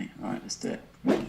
Okay, all right, let's do it.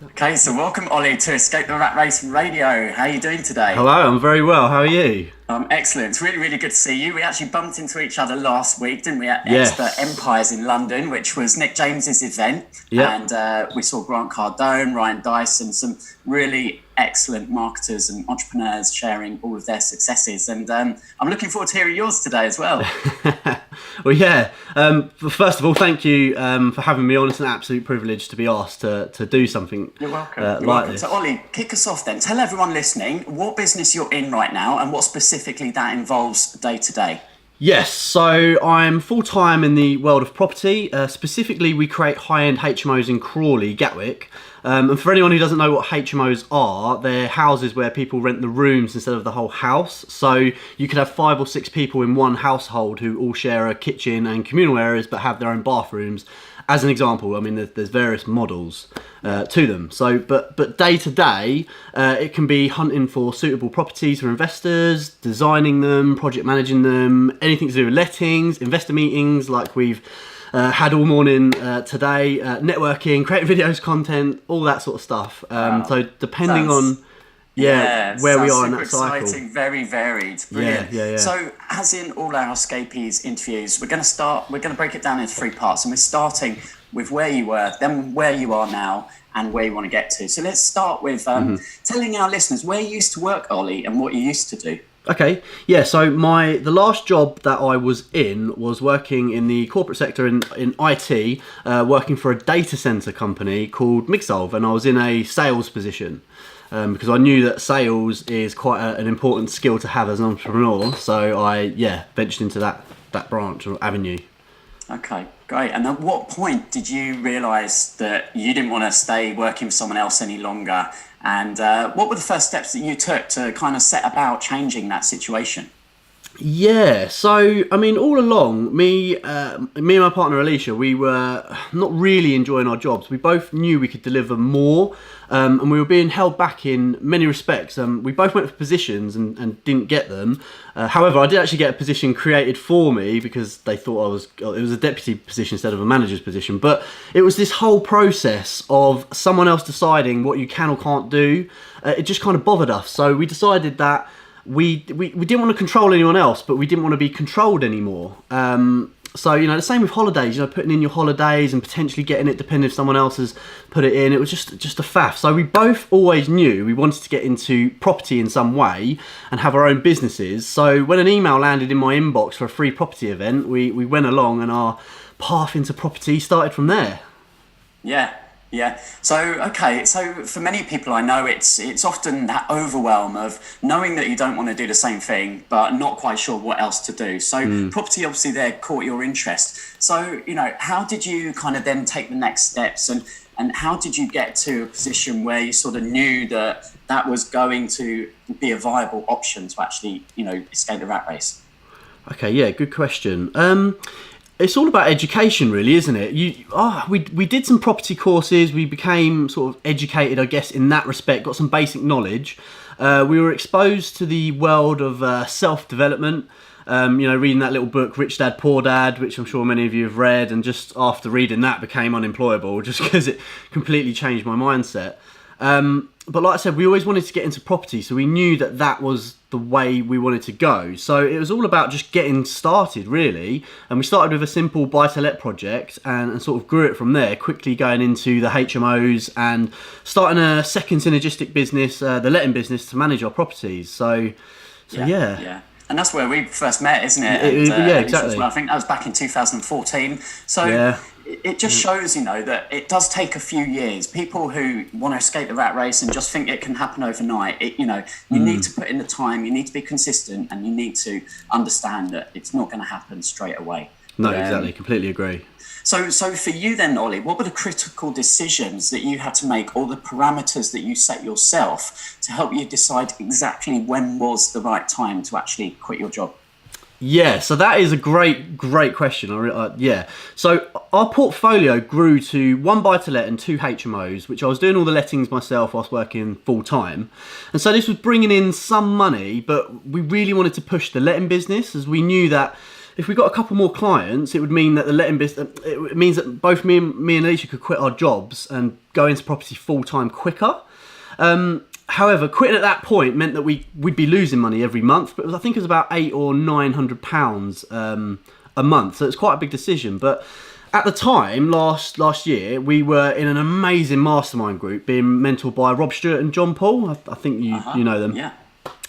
Okay, so welcome, Ollie, to Escape the Rat Race Radio. How are you doing today? Hello, I'm very well. How are you? Excellent. It's really, really good to see you. We actually bumped into each other last week, didn't we, at Yes. Expert Empires in London, which was Nick James's event. Yeah. And we saw Grant Cardone, Ryan Dyson, some really excellent marketers and entrepreneurs sharing all of their successes. And I'm looking forward to hearing yours today as well. Well, yeah. First of all, thank you for having me on. It's an absolute privilege to be asked to do something. You're welcome. Like this. So, Ollie, kick us off then. Tell everyone listening what business you're in right now and what specifically that involves day to day. Yes, so I'm full-time in the world of property. Specifically, we create high-end HMOs in Crawley, Gatwick. And for anyone who doesn't know what HMOs are, they're houses where people rent the rooms instead of the whole house. So you could have 5 or 6 people in one household who all share a kitchen and communal areas but have their own bathrooms. As an example, I mean, there's various models to them. So, but day to day, it can be hunting for suitable properties for investors, designing them, project managing them, anything to do with lettings, investor meetings like we've had all morning today, networking, creating videos, content, all that sort of stuff. So depending on where we are in that cycle. Exciting, very varied, brilliant. Yeah. So, as in all our escapees interviews, we're going to break it down into 3 parts, and we're starting with where you were, then where you are now, and where you want to get to. So let's start with telling our listeners where you used to work, Ollie, and what you used to do. Okay, yeah, so the last job that I was in was working in the corporate sector in IT, working for a data center company called Migsolve, and I was in a sales position. Because I knew that sales is quite an important skill to have as an entrepreneur, so I ventured into that branch or avenue. Okay, great. And at what point did you realise that you didn't want to stay working for someone else any longer? And what were the first steps that you took to kind of set about changing that situation? Yeah, so I mean, all along, me and my partner Alicia, we were not really enjoying our jobs. We both knew we could deliver more, and we were being held back in many respects. We both went for positions and didn't get them. However, I did actually get a position created for me because they thought it was a deputy position instead of a manager's position. But it was this whole process of someone else deciding what you can or can't do. It just kind of bothered us. So we decided that we didn't want to control anyone else, but we didn't want to be controlled anymore. So, the same with holidays, putting in your holidays and potentially getting it depending if someone else has put it in. It was just a faff. So we both always knew we wanted to get into property in some way and have our own businesses. So when an email landed in my inbox for a free property event, we went along and our path into property started from there. Yeah. So for many people I know, it's often that overwhelm of knowing that you don't want to do the same thing, but not quite sure what else to do. So property obviously there caught your interest. So, how did you kind of then take the next steps and how did you get to a position where you sort of knew that was going to be a viable option to actually, escape the rat race? Okay, yeah, good question. It's all about education, really, isn't it? We did some property courses. We became sort of educated, I guess, in that respect. Got some basic knowledge. We were exposed to the world of self-development. Reading that little book, Rich Dad, Poor Dad, which I'm sure many of you have read. And just after reading that, became unemployable, just because it completely changed my mindset. But like I said, we always wanted to get into property, so we knew that was the way we wanted to go. So it was all about just getting started, really. And we started with a simple buy-to-let project and sort of grew it from there, quickly going into the HMOs and starting a second synergistic business, the letting business, to manage our properties. So yeah. And that's where we first met, isn't it? Exactly. I think that was back in 2014. So it just shows, that it does take a few years. People who want to escape the rat race and just think it can happen overnight, you need to put in the time, you need to be consistent, and you need to understand that it's not going to happen straight away. No, exactly. Completely agree. So for you then, Ollie, what were the critical decisions that you had to make, or the parameters that you set yourself to help you decide exactly when was the right time to actually quit your job? Yeah, so that is a great question. So our portfolio grew to 1 buy-to-let and 2 HMOs, which I was doing all the lettings myself whilst working full-time. And so this was bringing in some money, but we really wanted to push the letting business, as we knew that if we got a couple more clients, it would mean that the letting business, it means that both me and Alicia could quit our jobs and go into property full time quicker. However, quitting at that point meant that we'd be losing money every month, but I think it was about £800 or £900 a month, so it's quite a big decision. But at the time, last year, we were in an amazing mastermind group being mentored by Rob Stewart and John Paul. I think you know them. Yeah.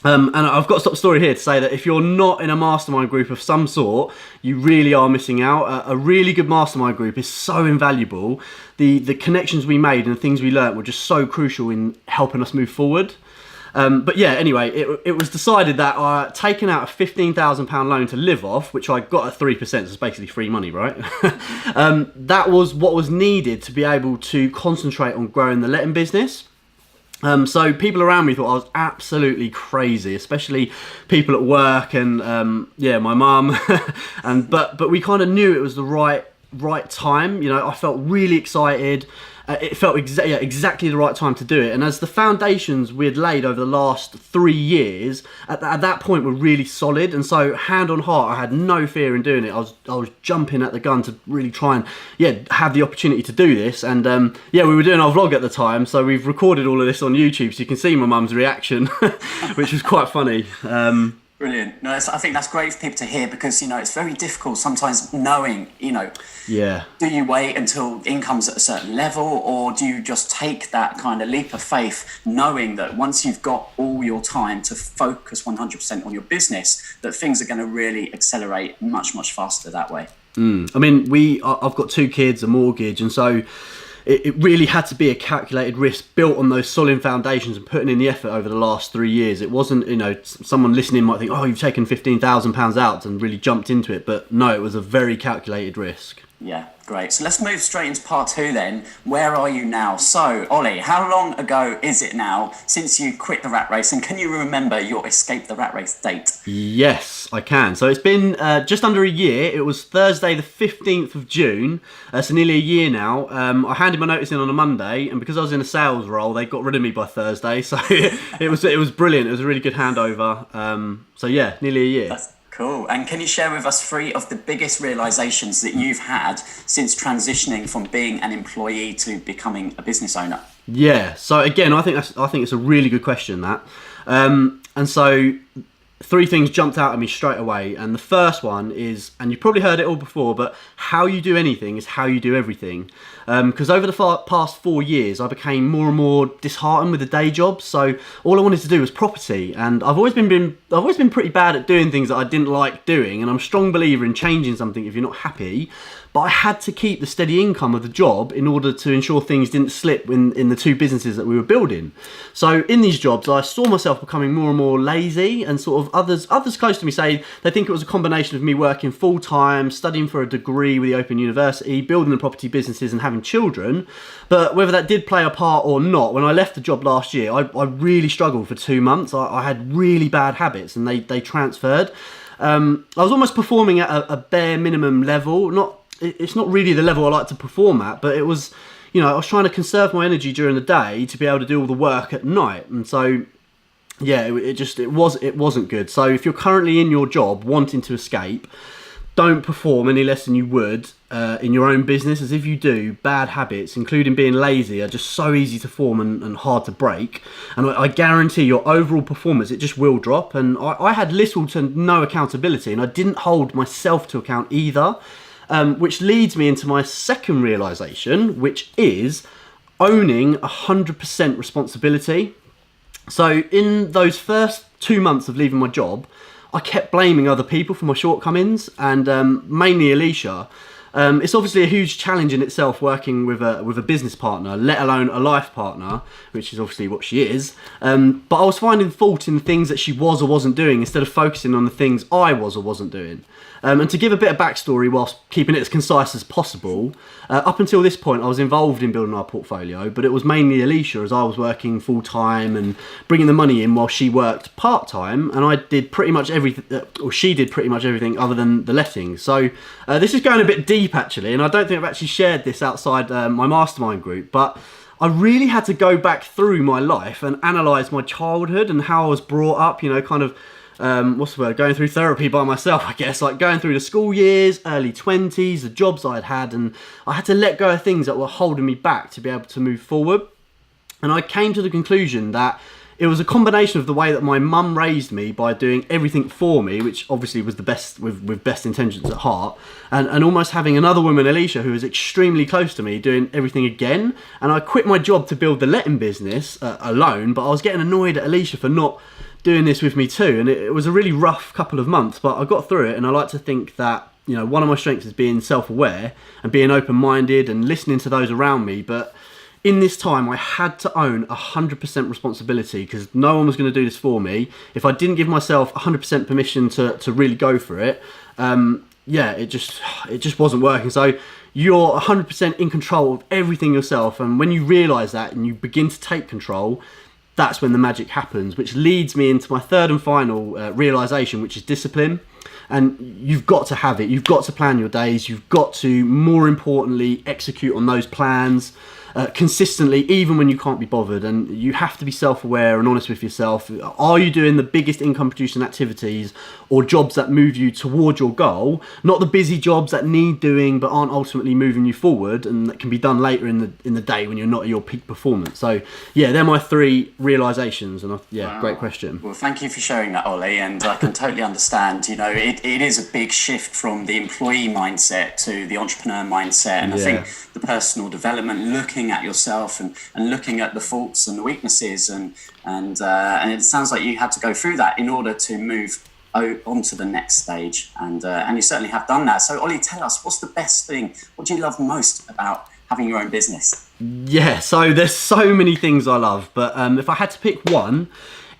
And I've got to stop the story here to say that if you're not in a mastermind group of some sort, you really are missing out. A really good mastermind group is so invaluable. The connections we made and the things we learnt were just so crucial in helping us move forward. But yeah, anyway, it was decided that taking out a £15,000 loan to live off, which I got at 3%, so it's basically free money, right? That was what was needed to be able to concentrate on growing the letting business. So people around me thought I was absolutely crazy, especially people at work and my mum. But we kind of knew it was the right time. You know, I felt really excited. It felt exactly the right time to do it. And as the foundations we had laid over the last 3 years, at that point were really solid. And so, hand on heart, I had no fear in doing it. I was jumping at the gun to really try and have the opportunity to do this. And we were doing our vlog at the time, so we've recorded all of this on YouTube, so you can see my mum's reaction, which was quite funny. Brilliant. No, I think that's great for people to hear, because, you know, it's very difficult sometimes knowing, you know, do you wait until income's at a certain level, or do you just take that kind of leap of faith, knowing that once you've got all your time to focus 100% on your business, that things are going to really accelerate much, much faster that way? I mean, I've got 2 kids, a mortgage, and so it really had to be a calculated risk built on those solid foundations and putting in the effort over the last 3 years. It wasn't, you know, someone listening might think, oh, you've taken £15,000 out and really jumped into it. But no, it was a very calculated risk. Yeah, great. So let's move straight into part 2 then. Where are you now? So, Ollie, how long ago is it now since you quit the rat race? And can you remember your escape the rat race date? Yes, I can. So it's been just under a year. It was Thursday the 15th of June. So nearly a year now. I handed my notice in on a Monday, and because I was in a sales role, they got rid of me by Thursday. So it was brilliant. It was a really good handover. So yeah, nearly a year. That's cool. And can you share with us 3 of the biggest realizations that you've had since transitioning from being an employee to becoming a business owner? Yeah. So again, I think it's a really good question, that. And so 3 things jumped out at me straight away. And the first one is, and you've probably heard it all before, but how you do anything is how you do everything. Because over the past 4 years, I became more and more disheartened with the day job. So all I wanted to do was property, and I've always been pretty bad at doing things that I didn't like doing. And I'm a strong believer in changing something if you're not happy. But I had to keep the steady income of the job in order to ensure things didn't slip in the 2 businesses that we were building. So in these jobs, I saw myself becoming more and more lazy, and sort of others close to me say they think it was a combination of me working full time, studying for a degree with the Open University, building the property businesses and having children. But whether that did play a part or not, when I left the job last year, I really struggled for 2 months. I had really bad habits, and they transferred. I was almost performing at a bare minimum level. It's not really the level I like to perform at, but it was, you know, I was trying to conserve my energy during the day to be able to do all the work at night. And so, yeah, it wasn't good. So if you're currently in your job wanting to escape, don't perform any less than you would in your own business, as if you do, bad habits, including being lazy, are just so easy to form and hard to break. And I guarantee your overall performance, it just will drop. And I had little to no accountability, and I didn't hold myself to account either. Which leads me into my second realisation, which is owning 100% responsibility. So in those first 2 months of leaving my job, I kept blaming other people for my shortcomings, and mainly Alicia. It's obviously a huge challenge in itself working with a business partner, let alone a life partner, which is obviously what she is. But I was finding fault in the things that she was or wasn't doing instead of focusing on the things I was or wasn't doing. And to give a bit of backstory whilst keeping it as concise as possible, up until this point I was involved in building our portfolio, but it was mainly Alicia, as I was working full time and bringing the money in while she worked part time, and I did pretty much everything, or she did pretty much everything other than the lettings. So this is going a bit deep actually, and I don't think I've actually shared this outside my mastermind group, but I really had to go back through my life and analyse my childhood and how I was brought up, you know, kind of what's the word, going through therapy by myself, I guess, like going through the school years, early 20s, the jobs I'd had, and I had to let go of things that were holding me back to be able to move forward. And I came to the conclusion that it was a combination of the way that my mum raised me by doing everything for me, which obviously was the best, with best intentions at heart, and almost having another woman, Alicia, who was extremely close to me, doing everything again. And I quit my job to build the letting business alone, but I was getting annoyed at Alicia for not doing this with me too. And it was a really rough couple of months, but I got through it. And I like to think that, you know, one of my strengths is being self-aware and being open-minded and listening to those around me. But in this time, I had to own 100% responsibility, because no one was going to do this for me. If I didn't give myself 100% permission to really go for it, it just wasn't working. So you're 100% in control of everything yourself, and when you realise that and you begin to take control, that's when the magic happens, which leads me into my third and final realisation, which is discipline. And you've got to have it. You've got to plan your days. You've got to, more importantly, execute on those plans consistently, even when you can't be bothered. And you have to be self-aware and honest with yourself. Are you doing the biggest income producing activities or jobs that move you toward your goal? Not the busy jobs that need doing but aren't ultimately moving you forward, and that can be done later in the day when you're not at your peak performance. So yeah, they're my three realizations. And wow. Great question. Well, thank you for sharing that, Ollie. And I can totally understand, you know, it is a big shift from the employee mindset to the entrepreneur mindset. And I think the personal development, looking at yourself and looking at the faults and the weaknesses, and it sounds like you had to go through that in order to move on to the next stage, and you certainly have done that. So Ollie, tell us, what's the best thing, what do you love most about having your own business? Yeah, so there's so many things I love, but if I had to pick one,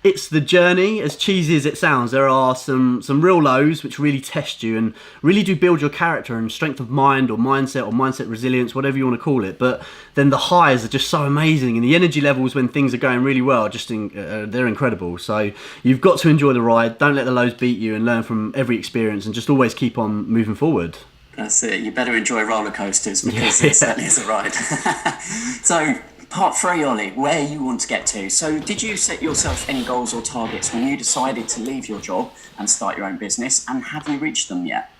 it's the journey. As cheesy as it sounds, there are some real lows which really test you and really do build your character and strength of mind or mindset resilience, whatever you want to call it. But then the highs are just so amazing, and the energy levels when things are going really well, they're incredible. So you've got to enjoy the ride. Don't let the lows beat you, and learn from every experience, and just always keep on moving forward. That's it. You better enjoy roller coasters, because it certainly is a ride. So, part 3, Ollie, where you want to get to. So did you set yourself any goals or targets when you decided to leave your job and start your own business, and have you reached them yet?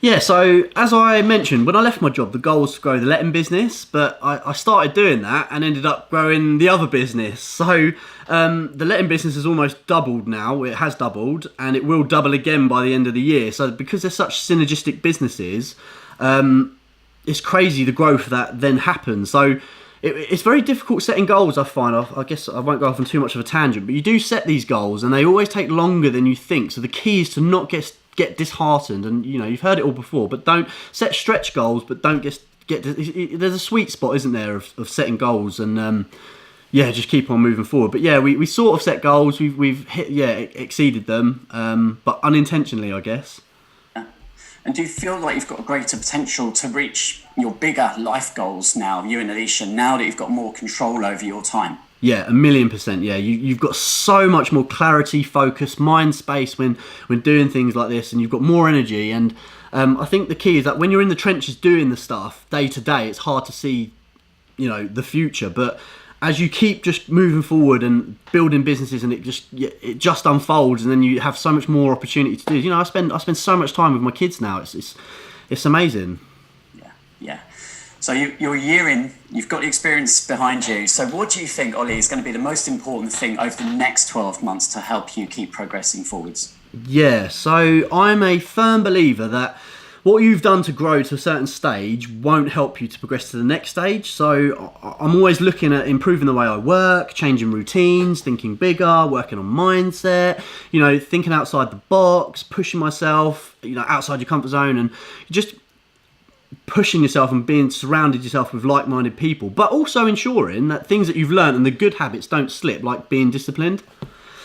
Yeah, so as I mentioned, when I left my job, the goal was to grow the letting business, but I started doing that and ended up growing the other business. So the letting business has almost doubled now. It has doubled, and it will double again by the end of the year. So because they're such synergistic businesses, it's crazy the growth that then happens. So it's very difficult setting goals, I find. I guess I won't go off on too much of a tangent, but you do set these goals and they always take longer than you think. So the key is to not get disheartened. And, you know, you've heard it all before, but don't set stretch goals, but don't get there's a sweet spot, isn't there, of setting goals, and just keep on moving forward. But yeah, we sort of set goals. We've exceeded them, but unintentionally, I guess. And do you feel like you've got a greater potential to reach your bigger life goals now, you and Alicia, now that you've got more control over your time? Yeah, 1,000,000%. Yeah, you've got so much more clarity, focus, mind space when doing things like this, and you've got more energy. And I think the key is that when you're in the trenches doing the stuff day to day, it's hard to see, you know, the future. But as you keep just moving forward and building businesses, and it just unfolds, and then you have so much more opportunity to do. You know, I spend so much time with my kids now. It's amazing. Yeah. So you're a year in, you've got the experience behind you. So what do you think, Ollie, is going to be the most important thing over the next 12 months to help you keep progressing forwards? Yeah, so I'm a firm believer that what you've done to grow to a certain stage won't help you to progress to the next stage. So I'm always looking at improving the way I work, changing routines, thinking bigger, working on mindset, you know, thinking outside the box, pushing myself, you know, outside your comfort zone, and just pushing yourself and being surrounded yourself with like-minded people, but also ensuring that things that you've learned and the good habits don't slip, like being disciplined.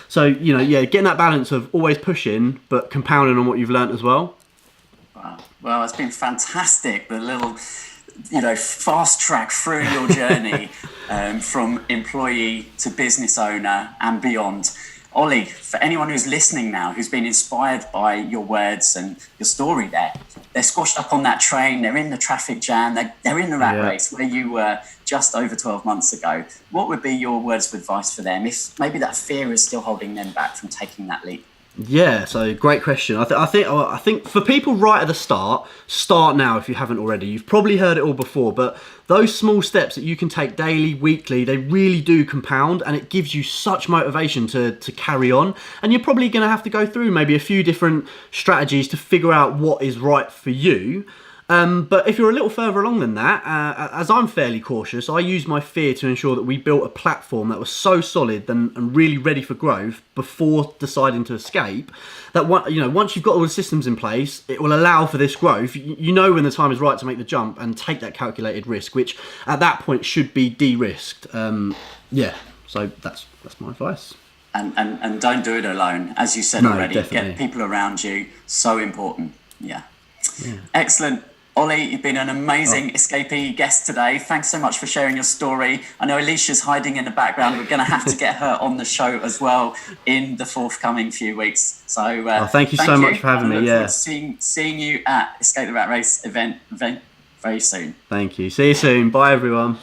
So, you know, getting that balance of always pushing, but compounding on what you've learned as well. Wow. Well, it's been fantastic, the little, you know, fast track through your journey from employee to business owner and beyond. Ollie, for anyone who's listening now, who's been inspired by your words and your story there, they're squashed up on that train, they're in the traffic jam, they're in the rat race where you were just over 12 months ago. What would be your words of advice for them if maybe that fear is still holding them back from taking that leap? Yeah, so great question. I think for people right at the start now if you haven't already. You've probably heard it all before, but those small steps that you can take daily, weekly, they really do compound, and it gives you such motivation to carry on. And you're probably going to have to go through maybe a few different strategies to figure out what is right for you. But if you're a little further along than that, as I'm fairly cautious, I used my fear to ensure that we built a platform that was so solid and really ready for growth before deciding to escape. That once you've got all the systems in place, it will allow for this growth. You know when the time is right to make the jump and take that calculated risk, which at that point should be de-risked. So that's my advice. And don't do it alone, as you said already. Definitely. Get people around you, so important. Yeah. Excellent. Ollie, you've been an amazing escapee guest today. Thanks so much for sharing your story. I know Alicia's hiding in the background. We're going to have to get her on the show as well in the forthcoming few weeks. So thank you so much for having me. Yeah, seeing you at Escape the Rat Race event very soon. Thank you. See you soon. Bye, everyone.